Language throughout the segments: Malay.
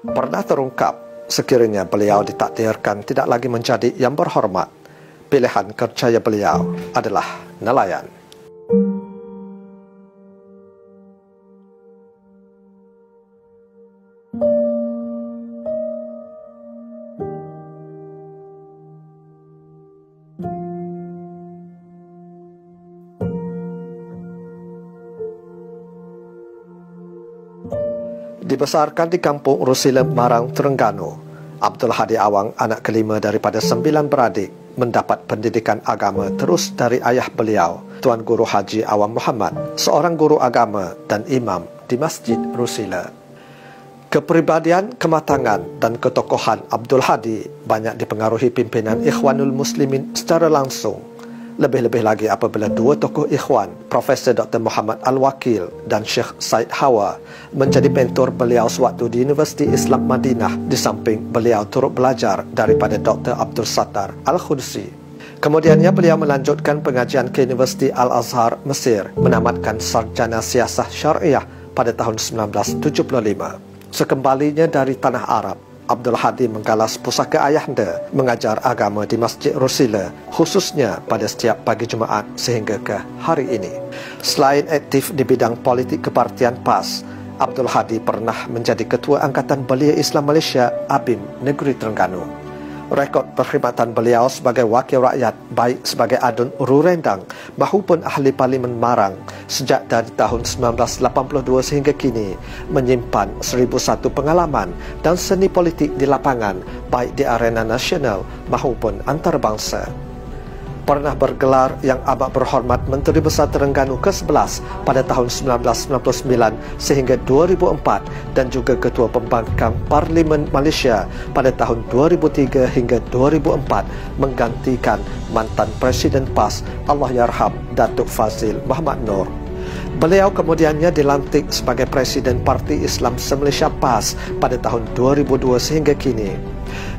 Pernah terungkap sekiranya beliau ditakdirkan tidak lagi menjadi yang berhormat, pilihan kerjaya beliau adalah nelayan. Dibesarkan di kampung Rusila, Marang, Terengganu, Abdul Hadi Awang, anak kelima daripada 9 beradik, mendapat pendidikan agama terus dari ayah beliau, Tuan Guru Haji Awang Muhammad, seorang guru agama dan imam di Masjid Rusila. Kepribadian, kematangan dan ketokohan Abdul Hadi banyak dipengaruhi pimpinan Ikhwanul Muslimin secara langsung. Lebih-lebih lagi apabila dua tokoh ikhwan, Profesor Dr. Muhammad Al-Wakil dan Syekh Said Hawa, menjadi mentor beliau sewaktu di Universiti Islam Madinah, di samping beliau turut belajar daripada Dr. Abdul Sattar Al-Khudsi. Kemudiannya beliau melanjutkan pengajian ke Universiti Al-Azhar, Mesir, menamatkan sarjana siasah syariah pada tahun 1975. Sekembalinya dari tanah Arab, Abdul Hadi menggalas pusaka ayahanda mengajar agama di Masjid Rusila, khususnya pada setiap pagi Jumaat sehingga ke hari ini. Selain aktif di bidang politik kepartian PAS, Abdul Hadi pernah menjadi Ketua Angkatan Belia Islam Malaysia ABIM Negeri Terengganu. Rekod perkhidmatan beliau sebagai wakil rakyat, baik sebagai adun Rurendang maupun ahli Parlimen Marang sejak dari tahun 1982 sehingga kini, menyimpan 1001 pengalaman dan seni politik di lapangan, baik di arena nasional maupun antarabangsa. Pernah bergelar Yang Amat Berhormat Menteri Besar Terengganu ke-11 pada tahun 1999 sehingga 2004 dan juga Ketua Pembangkang Parlimen Malaysia pada tahun 2003 hingga 2004, menggantikan mantan Presiden PAS Allahyarham Datuk Fazil Muhammad Noor. Beliau kemudiannya dilantik sebagai Presiden Parti Islam Se-Malaysia PAS pada tahun 2002 sehingga kini.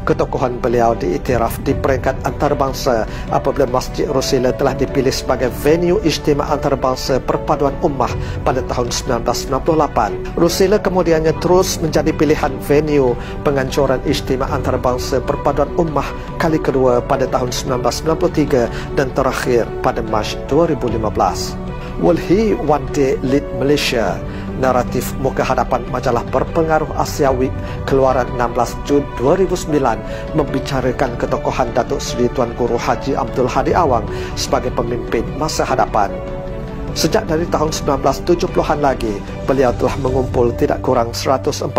Ketokohan beliau diiktiraf di peringkat antarabangsa apabila Masjid Rusila telah dipilih sebagai venue Ijtima Antarabangsa Perpaduan Ummah pada tahun 1998. Rusila kemudiannya terus menjadi pilihan venue penganjuran Ijtima Antarabangsa Perpaduan Ummah kali kedua pada tahun 1993 dan terakhir pada Mac 2015. Will he one day lead Malaysia? Naratif muka hadapan majalah berpengaruh Asia Week keluaran 16 Jun 2009 membicarakan ketokohan Datuk Seri Tuan Guru Haji Abdul Hadi Awang sebagai pemimpin masa hadapan. Sejak dari tahun 1970-an lagi, beliau telah mengumpul tidak kurang 146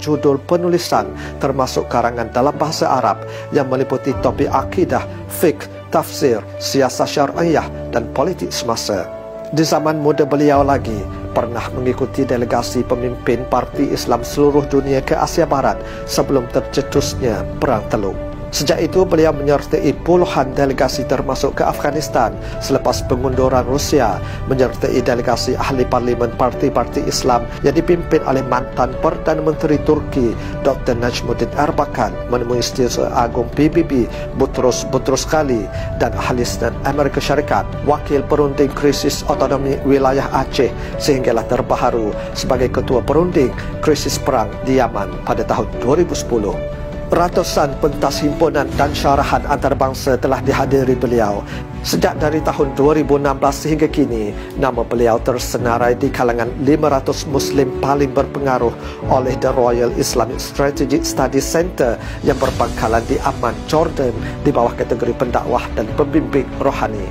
judul penulisan termasuk karangan dalam bahasa Arab yang meliputi topik akidah, fiqh, tafsir, siasat syariah dan politik semasa. Di zaman muda beliau lagi, pernah mengikuti delegasi pemimpin Parti Islam seluruh dunia ke Asia Barat sebelum tercetusnya Perang Teluk. Sejak itu beliau menyertai puluhan delegasi termasuk ke Afghanistan selepas pengunduran Rusia, menyertai delegasi ahli parlimen parti-parti Islam yang dipimpin oleh mantan Perdana Menteri Turki Dr. Najmuddin Erbakan, menemui Setiausaha Agung PBB Boutros Boutros-Ghali dan ahli Senat Amerika Syarikat, wakil perunding krisis otonomi wilayah Aceh sehinggalah terbaharu sebagai ketua perunding krisis perang di Yaman pada tahun 2010. Ratusan pentas himpunan dan syarahan antarabangsa telah dihadiri beliau. Sejak dari tahun 2016 sehingga kini, nama beliau tersenarai di kalangan 500 Muslim paling berpengaruh oleh The Royal Islamic Strategic Studies Center yang berpangkalan di Amman, Jordan, di bawah kategori pendakwah dan pembimbing rohani.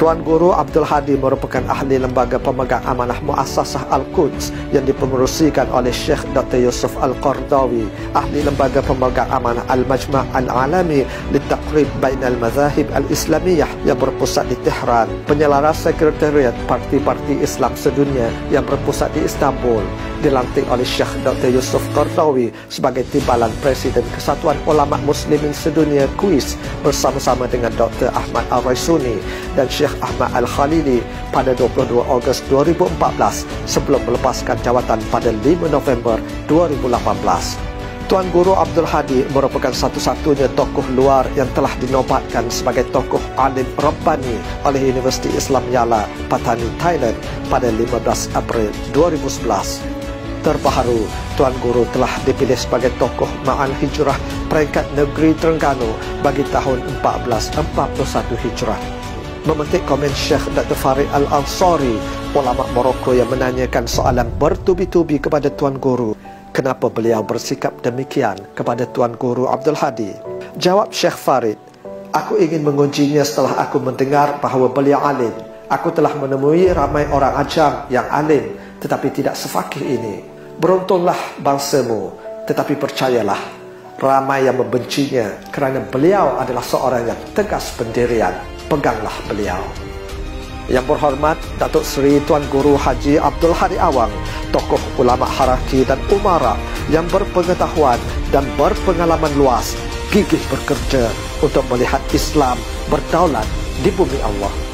Tuan Guru Abdul Hadi merupakan ahli lembaga pemegang amanah Muassasah Al-Quds yang dipengerusikan oleh Syekh Dr. Yusuf Al-Qardawi, ahli lembaga pemegang amanah Al-Majma' Al-Alami Litaqrib Bainal Mazahib Al-Islamiyah yang berpusat di Tehran, penyelaras sekretariat parti-parti Islam sedunia yang berpusat di Istanbul, dilantik oleh Syekh Dr. Yusuf Qardawi sebagai timbalan Presiden Kesatuan Ulama Muslimin Sedunia KUIS bersama-sama dengan Dr. Ahmad Al-Raisuni dan Syekh Ahmad Al-Khalili pada 22 Ogos 2014 sebelum melepaskan jawatan pada 5 November 2018. Tuan Guru Abdul Hadi merupakan satu-satunya tokoh luar yang telah dinobatkan sebagai tokoh alim Rabbani oleh Universiti Islam Yala, Patani, Thailand pada 15 April 2011. Terbaharu, Tuan Guru telah dipilih sebagai tokoh Ma'al Hijrah peringkat negeri Terengganu bagi tahun 1441 Hijrah. Memetik komen Syekh Dr. Farid Al-Ansari, ulama Morocco yang menanyakan soalan bertubi-tubi kepada Tuan Guru, kenapa beliau bersikap demikian kepada Tuan Guru Abdul Hadi. Jawab Syekh Farid, aku ingin mengujinya setelah aku mendengar bahawa beliau alim. Aku telah menemui ramai orang ajam yang alim tetapi tidak sefaqih ini. Beruntunglah bangsamu, tetapi percayalah, ramai yang membencinya kerana beliau adalah seorang yang tegas pendirian. Peganglah beliau. Yang berhormat Datuk Seri Tuan Guru Haji Abdul Hadi Awang, tokoh ulama haraki dan umara yang berpengetahuan dan berpengalaman luas, gigih bekerja untuk melihat Islam berdaulat di bumi Allah.